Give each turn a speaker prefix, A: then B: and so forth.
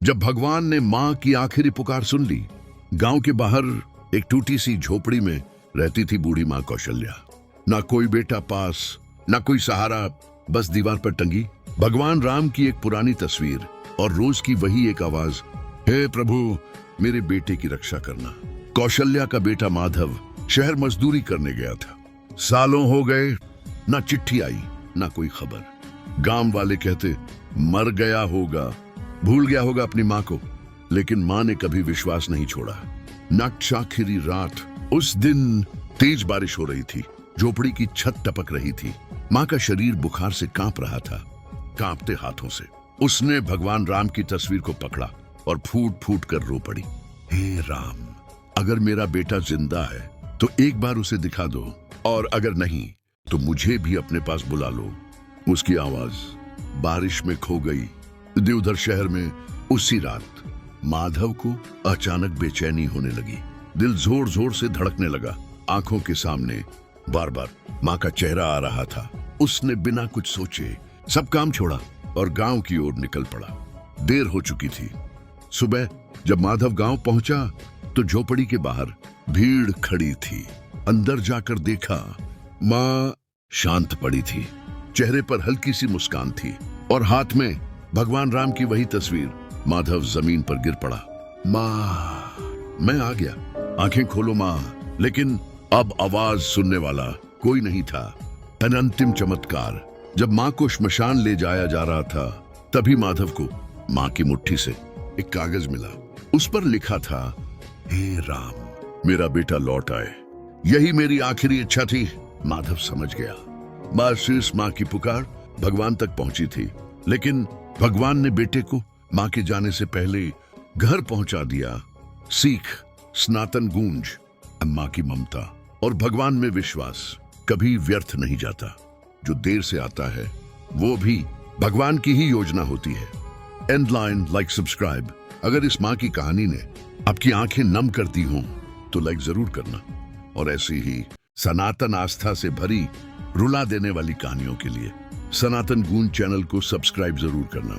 A: जब भगवान ने माँ की आखिरी पुकार सुन ली, गांव के बाहर एक टूटी सी झोपड़ी में रहती थी बूढ़ी माँ कौशल्या। ना कोई बेटा पास, ना कोई सहारा, बस दीवार पर टंगी भगवान राम की एक पुरानी तस्वीर और रोज की वही एक आवाज, हे प्रभु मेरे बेटे की रक्षा करना। कौशल्या का बेटा माधव शहर मजदूरी करने गया था। सालों हो गए, ना चिट्ठी आई ना कोई खबर। गांव वाले कहते मर गया होगा, भूल गया होगा अपनी माँ को। लेकिन माँ ने कभी विश्वास नहीं छोड़ा। नक्शाखिरी रात, उस दिन तेज बारिश हो रही थी, झोपड़ी की छत टपक रही थी। माँ का शरीर बुखार से कांप रहा था। कांपते हाथों से उसने भगवान राम की तस्वीर को पकड़ा और फूट फूट कर रो पड़ी। हे राम, अगर मेरा बेटा जिंदा है तो एक बार उसे दिखा दो, और अगर नहीं तो मुझे भी अपने पास बुला लो। उसकी आवाज बारिश में खो गई। देवधर शहर में उसी रात माधव को अचानक बेचैनी होने लगी। दिल जोर जोर से धड़कने लगा। आंखों के सामने बार बार माँ का चेहरा आ रहा था। उसने बिना कुछ सोचे सब काम छोड़ा और गांव की ओर निकल पड़ा। देर हो चुकी थी। सुबह जब माधव गांव पहुंचा तो झोपड़ी के बाहर भीड़ खड़ी थी। अंदर जाकर देखा, माँ शांत पड़ी थी। चेहरे पर हल्की सी मुस्कान थी और हाथ में भगवान राम की वही तस्वीर। माधव जमीन पर गिर पड़ा। माँ, मैं आ गया, आंखें खोलो माँ। लेकिन अब आवाज सुनने वाला कोई नहीं था। अनंतिम चमत्कार, जब माँ को श्मशान ले जाया जा रहा था तभी माधव को माँ की मुट्ठी से एक कागज मिला। उस पर लिखा था, हे राम मेरा बेटा लौट आए, यही मेरी आखिरी इच्छा थी। माधव समझ गया, बस माँ की पुकार भगवान तक पहुंची थी। लेकिन भगवान ने बेटे को माँ के जाने से पहले घर पहुंचा दिया। सीख, सनातन गूंज, माँ की ममता और भगवान में विश्वास कभी व्यर्थ नहीं जाता। जो देर से आता है वो भी भगवान की ही योजना होती है। And line, like, subscribe. अगर इस माँ की कहानी ने आपकी आंखें नम कर दी हों तो लाइक जरूर करना, और ऐसी ही सनातन आस्था से भरी रुला देने वाली कहानियों के लिए सनातन गूंज चैनल को सब्सक्राइब जरूर करना।